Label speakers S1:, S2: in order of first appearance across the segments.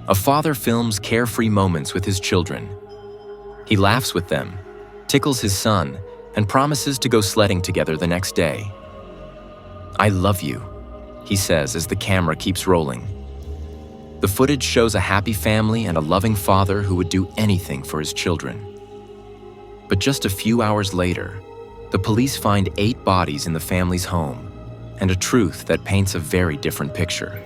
S1: A father films carefree moments with his children. He laughs with them, tickles his son, and promises to go sledding together the next day. "I love you," he says as the camera keeps rolling. The footage shows a happy family and a loving father who would do anything for his children. But just a few hours later, the police find 8 bodies in the family's home, and a truth that paints a very different picture.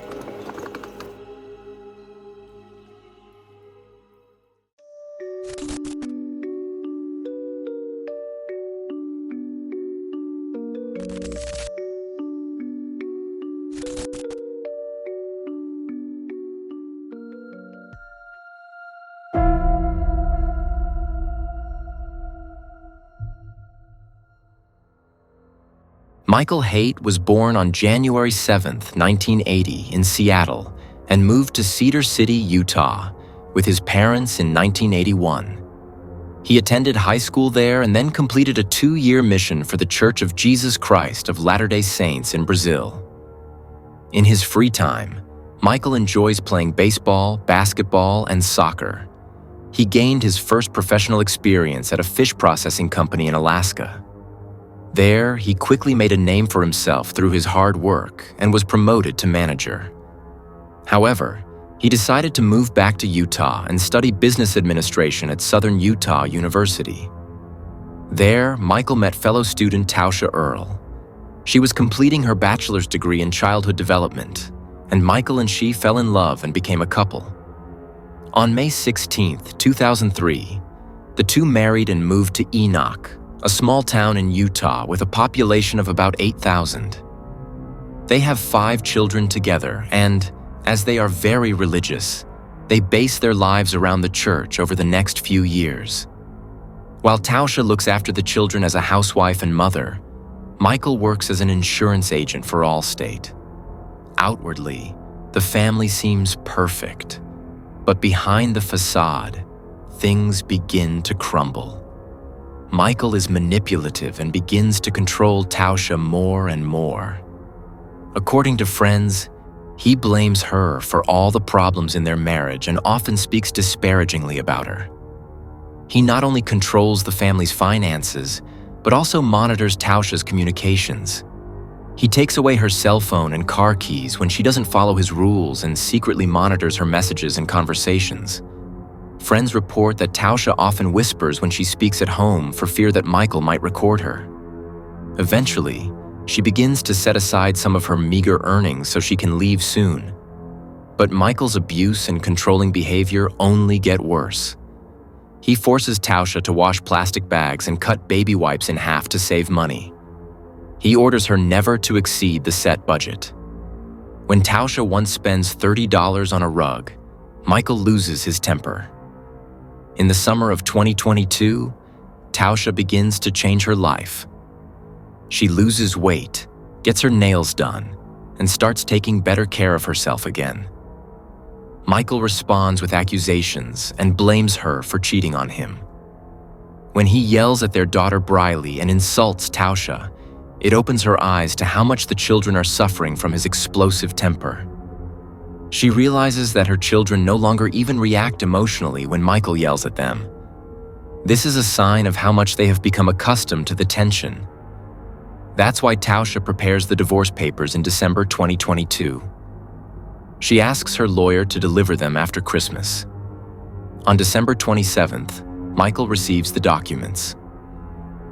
S1: Michael Haight was born on January 7, 1980, in Seattle, and moved to Cedar City, Utah, with his parents in 1981. He attended high school there and then completed a 2-year mission for the Church of Jesus Christ of Latter-day Saints in Brazil. In his free time, Michael enjoys playing baseball, basketball, and soccer. He gained his first professional experience at a fish processing company in Alaska. There, he quickly made a name for himself through his hard work and was promoted to manager. However, he decided to move back to Utah and study business administration at Southern Utah University. There, Michael met fellow student Tausha Earle. She was completing her bachelor's degree in childhood development, and Michael and she fell in love and became a couple. On May 16, 2003, the two married and moved to Enoch, a small town in Utah with a population of about 8,000. They have 5 children together, and, as they are very religious, they base their lives around the church over the next few years. While Tausha looks after the children as a housewife and mother, Michael works as an insurance agent for Allstate. Outwardly, the family seems perfect, but behind the facade, things begin to crumble. Michael is manipulative and begins to control Tausha more and more. According to friends, he blames her for all the problems in their marriage and often speaks disparagingly about her. He not only controls the family's finances, but also monitors Tausha's communications. He takes away her cell phone and car keys when she doesn't follow his rules and secretly monitors her messages and conversations. Friends report that Tausha often whispers when she speaks at home for fear that Michael might record her. Eventually, she begins to set aside some of her meager earnings so she can leave soon. But Michael's abuse and controlling behavior only get worse. He forces Tausha to wash plastic bags and cut baby wipes in half to save money. He orders her never to exceed the set budget. When Tausha once spends $30 on a rug, Michael loses his temper. In the summer of 2022, Tausha begins to change her life. She loses weight, gets her nails done, and starts taking better care of herself again. Michael responds with accusations and blames her for cheating on him. When he yells at their daughter Briley and insults Tausha, it opens her eyes to how much the children are suffering from his explosive temper. She realizes that her children no longer even react emotionally when Michael yells at them. This is a sign of how much they have become accustomed to the tension. That's why Tausha prepares the divorce papers in December 2022. She asks her lawyer to deliver them after Christmas. On December 27th, Michael receives the documents.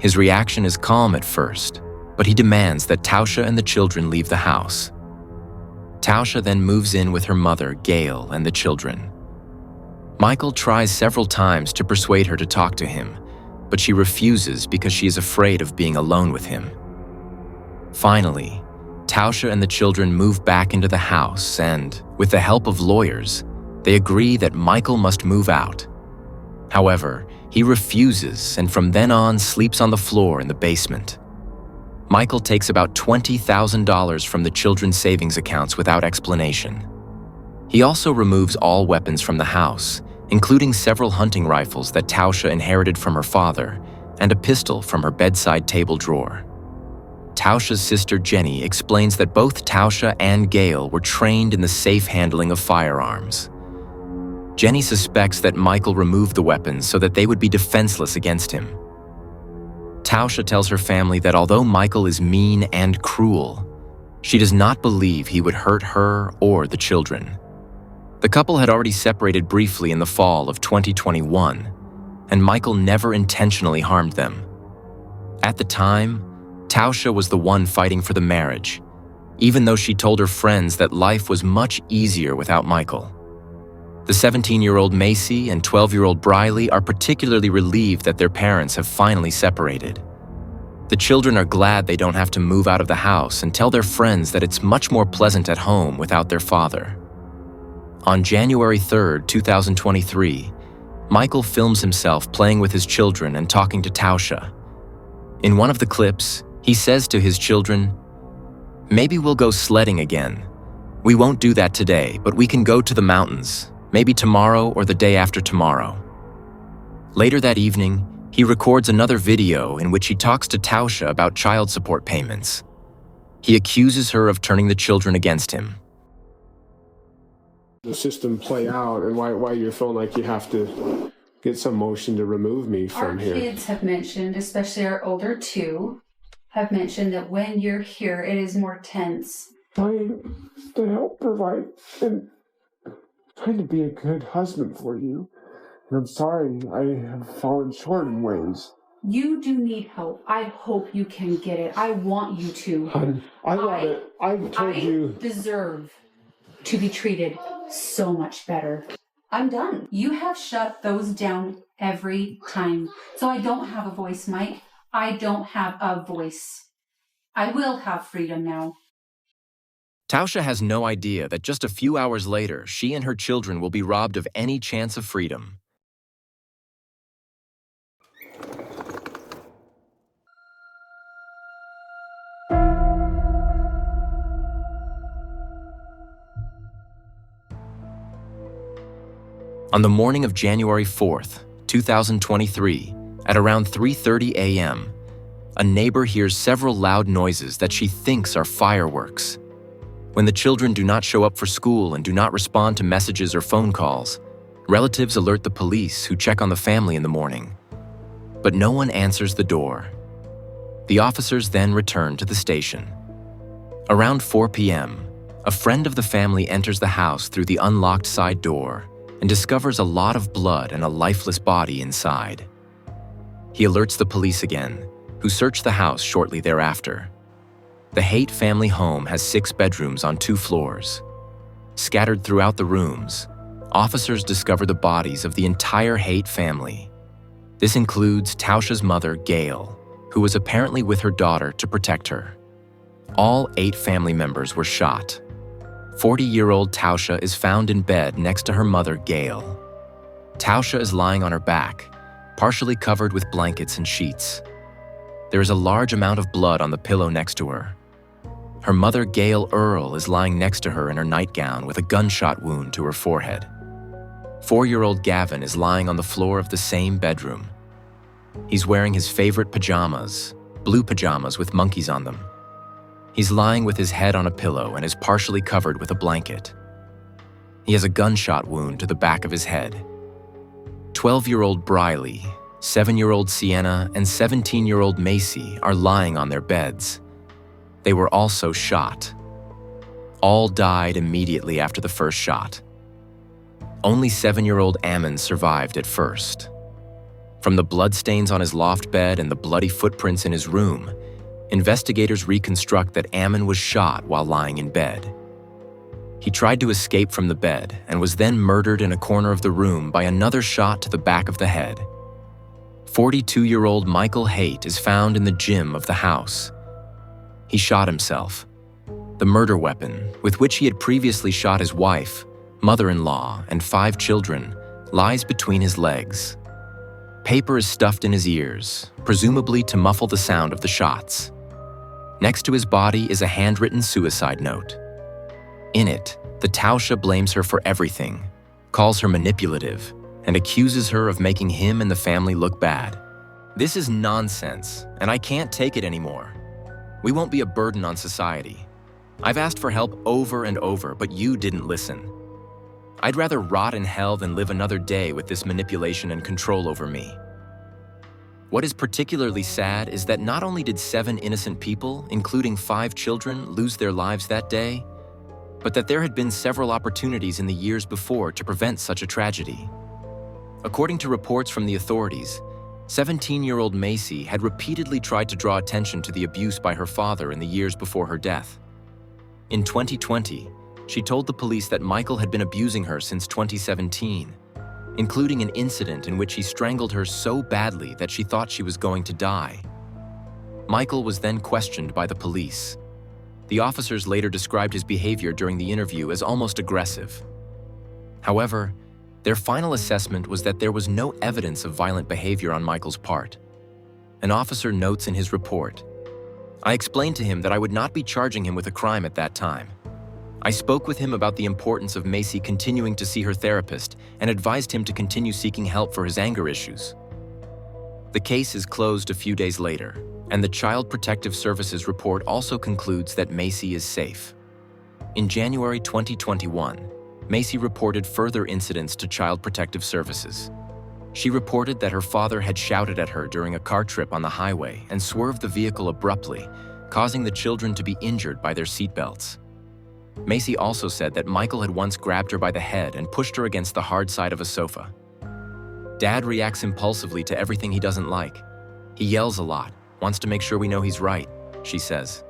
S1: His reaction is calm at first, but he demands that Tausha and the children leave the house. Tausha then moves in with her mother, Gail, and the children. Michael tries several times to persuade her to talk to him, but she refuses because she is afraid of being alone with him. Finally, Tausha and the children move back into the house and, with the help of lawyers, they agree that Michael must move out. However, he refuses and from then on sleeps on the floor in the basement. Michael takes about $20,000 from the children's savings accounts without explanation. He also removes all weapons from the house, including several hunting rifles that Tausha inherited from her father and a pistol from her bedside table drawer. Tausha's sister Jenny explains that both Tausha and Gail were trained in the safe handling of firearms. Jenny suspects that Michael removed the weapons so that they would be defenseless against him. Tausha tells her family that although Michael is mean and cruel, she does not believe he would hurt her or the children. The couple had already separated briefly in the fall of 2021, and Michael never intentionally harmed them. At the time, Tausha was the one fighting for the marriage, even though she told her friends that life was much easier without Michael. The 17-year-old Macy and 12-year-old Briley are particularly relieved that their parents have finally separated. The children are glad they don't have to move out of the house and tell their friends that it's much more pleasant at home without their father. On January 3, 2023, Michael films himself playing with his children and talking to Tausha. In one of the clips, he says to his children, "Maybe we'll go sledding again. We won't do that today, but we can go to the mountains, maybe tomorrow or the day after tomorrow." Later that evening, he records another video in which he talks to Tausha about child support payments. He accuses her of turning the children against him.
S2: The system play out, and why you're feeling like you have to get some motion to remove me from here.
S3: Our kids have mentioned, especially our older two, have mentioned that when you're here, it is more tense.
S2: Trying to help provide and trying to be a good husband for you. And I'm sorry I have fallen short in ways.
S3: You do need help. I hope you can get it. I want you to.
S2: I want it. I've told you.
S3: I deserve to be treated so much better. I'm done. You have shut those down every time. So I don't have a voice, Mike. I don't have a voice. I will have freedom now.
S1: Tausha has no idea that just a few hours later, she and her children will be robbed of any chance of freedom. On the morning of January 4th, 2023, at around 3:30 a.m., a neighbor hears several loud noises that she thinks are fireworks. When the children do not show up for school and do not respond to messages or phone calls, relatives alert the police who check on the family in the morning. But no one answers the door. The officers then return to the station. Around 4 p.m., a friend of the family enters the house through the unlocked side door and discovers a lot of blood and a lifeless body inside. He alerts the police again, who search the house shortly thereafter. The Haight family home has 6 bedrooms on 2 floors. Scattered throughout the rooms, officers discover the bodies of the entire Haight family. This includes Tausha's mother, Gail, who was apparently with her daughter to protect her. All 8 family members were shot. 40-year-old Tausha is found in bed next to her mother, Gail. Tausha is lying on her back, partially covered with blankets and sheets. There is a large amount of blood on the pillow next to her. Her mother, Gail Earl, is lying next to her in her nightgown with a gunshot wound to her forehead. 4-year-old Gavin is lying on the floor of the same bedroom. He's wearing his favorite pajamas, blue pajamas with monkeys on them. He's lying with his head on a pillow and is partially covered with a blanket. He has a gunshot wound to the back of his head. 12-year-old Briley, 7-year-old Sienna, and 17-year-old Macy are lying on their beds. They were also shot. All died immediately after the first shot. Only 7-year-old Ammon survived at first. From the bloodstains on his loft bed and the bloody footprints in his room, investigators reconstruct that Ammon was shot while lying in bed. He tried to escape from the bed and was then murdered in a corner of the room by another shot to the back of the head. 42-year-old Michael Haight is found in the gym of the house. He shot himself. The murder weapon, with which he had previously shot his wife, mother-in-law, and 5 children, lies between his legs. Paper is stuffed in his ears, presumably to muffle the sound of the shots. Next to his body is a handwritten suicide note. In it, the Tausha blames her for everything, calls her manipulative, and accuses her of making him and the family look bad. This is nonsense, and I can't take it anymore. We won't be a burden on society. I've asked for help over and over, but you didn't listen. I'd rather rot in hell than live another day with this manipulation and control over me. What is particularly sad is that not only did 7 innocent people, including 5 children, lose their lives that day, but that there had been several opportunities in the years before to prevent such a tragedy. According to reports from the authorities, 17-year-old Macy had repeatedly tried to draw attention to the abuse by her father in the years before her death. In 2020, she told the police that Michael had been abusing her since 2017, including an incident in which he strangled her so badly that she thought she was going to die. Michael was then questioned by the police. The officers later described his behavior during the interview as almost aggressive. However, their final assessment was that there was no evidence of violent behavior on Michael's part. An officer notes in his report, "I explained to him that I would not be charging him with a crime at that time. I spoke with him about the importance of Macy continuing to see her therapist and advised him to continue seeking help for his anger issues." The case is closed a few days later, and the Child Protective Services report also concludes that Macy is safe. In January 2021, Macy reported further incidents to Child Protective Services. She reported that her father had shouted at her during a car trip on the highway and swerved the vehicle abruptly, causing the children to be injured by their seatbelts. Macy also said that Michael had once grabbed her by the head and pushed her against the hard side of a sofa. "Dad reacts impulsively to everything he doesn't like. He yells a lot, wants to make sure we know he's right," she says.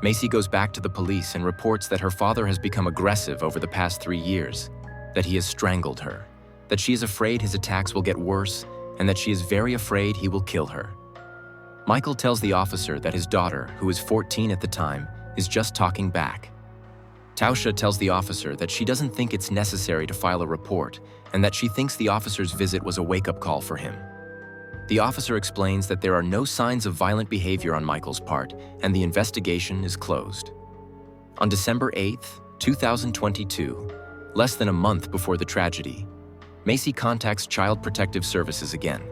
S1: Macy goes back to the police and reports that her father has become aggressive over the past 3 years, that he has strangled her, that she is afraid his attacks will get worse, and that she is very afraid he will kill her. Michael tells the officer that his daughter, who is 14 at the time, is just talking back. Tausha tells the officer that she doesn't think it's necessary to file a report and that she thinks the officer's visit was a wake-up call for him. The officer explains that there are no signs of violent behavior on Michael's part and the investigation is closed. On December 8, 2022, less than a month before the tragedy, Macy contacts Child Protective Services again.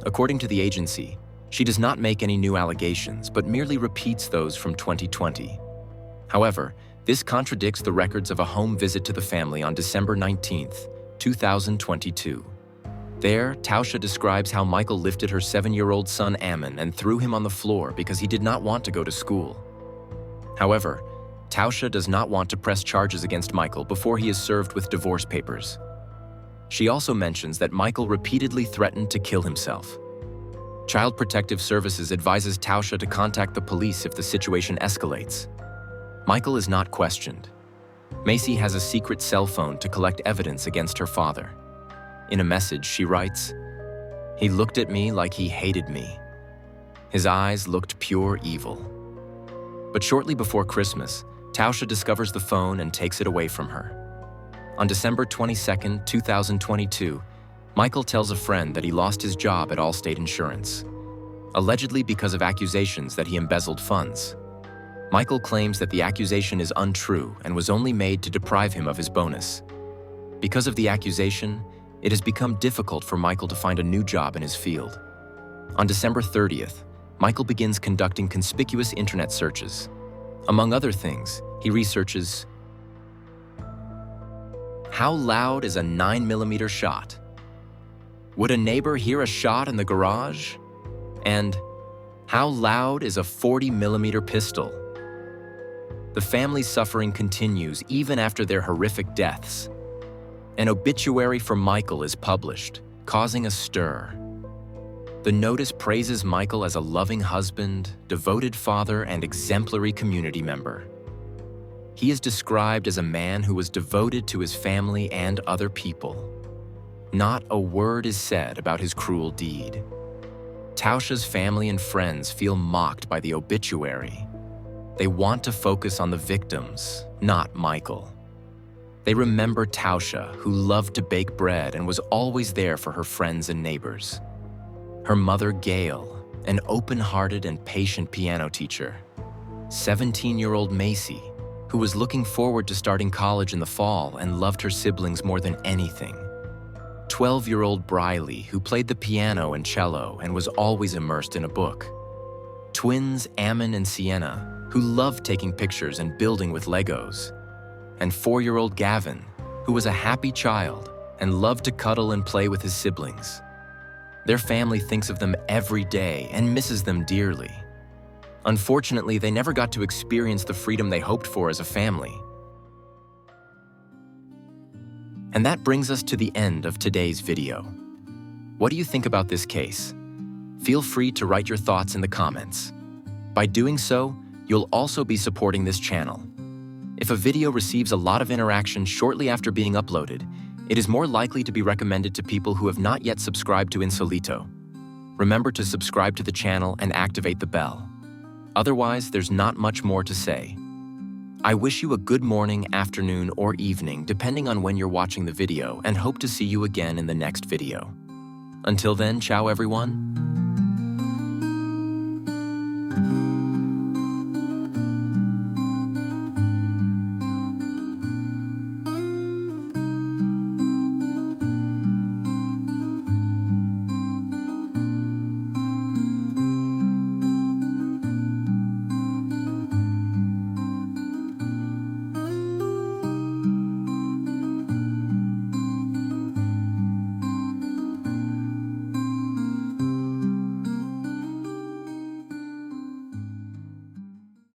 S1: According to the agency, she does not make any new allegations but merely repeats those from 2020. However, this contradicts the records of a home visit to the family on December 19, 2022. There, Tausha describes how Michael lifted her 7-year-old son Ammon and threw him on the floor because he did not want to go to school. However, Tausha does not want to press charges against Michael before he is served with divorce papers. She also mentions that Michael repeatedly threatened to kill himself. Child Protective Services advises Tausha to contact the police if the situation escalates. Michael is not questioned. Macy has a secret cell phone to collect evidence against her father. In a message, she writes, "He looked at me like he hated me. His eyes looked pure evil." But shortly before Christmas, Tausha discovers the phone and takes it away from her. On December 22, 2022, Michael tells a friend that he lost his job at Allstate Insurance, allegedly because of accusations that he embezzled funds. Michael claims that the accusation is untrue and was only made to deprive him of his bonus. Because of the accusation, it has become difficult for Michael to find a new job in his field. On December 30th, Michael begins conducting conspicuous internet searches. Among other things, he researches: how loud is a 9mm shot? Would a neighbor hear a shot in the garage? And how loud is a 40mm pistol? The family's suffering continues even after their horrific deaths. An obituary for Michael is published, causing a stir. The notice praises Michael as a loving husband, devoted father, and exemplary community member. He is described as a man who was devoted to his family and other people. Not a word is said about his cruel deed. Tausha's family and friends feel mocked by the obituary. They want to focus on the victims, not Michael. They remember Tausha, who loved to bake bread and was always there for her friends and neighbors. Her mother, Gail, an open-hearted and patient piano teacher. 17-year-old Macy, who was looking forward to starting college in the fall and loved her siblings more than anything. 12-year-old Briley, who played the piano and cello and was always immersed in a book. Twins Ammon and Sienna, who loved taking pictures and building with Legos. And 4-year-old Gavin, who was a happy child and loved to cuddle and play with his siblings. Their family thinks of them every day and misses them dearly. Unfortunately, they never got to experience the freedom they hoped for as a family. And that brings us to the end of today's video. What do you think about this case? Feel free to write your thoughts in the comments. By doing so, you'll also be supporting this channel. If a video receives a lot of interaction shortly after being uploaded, it is more likely to be recommended to people who have not yet subscribed to Insolito. Remember to subscribe to the channel and activate the bell. Otherwise, there's not much more to say. I wish you a good morning, afternoon, or evening, depending on when you're watching the video, and hope to see you again in the next video. Until then, ciao everyone.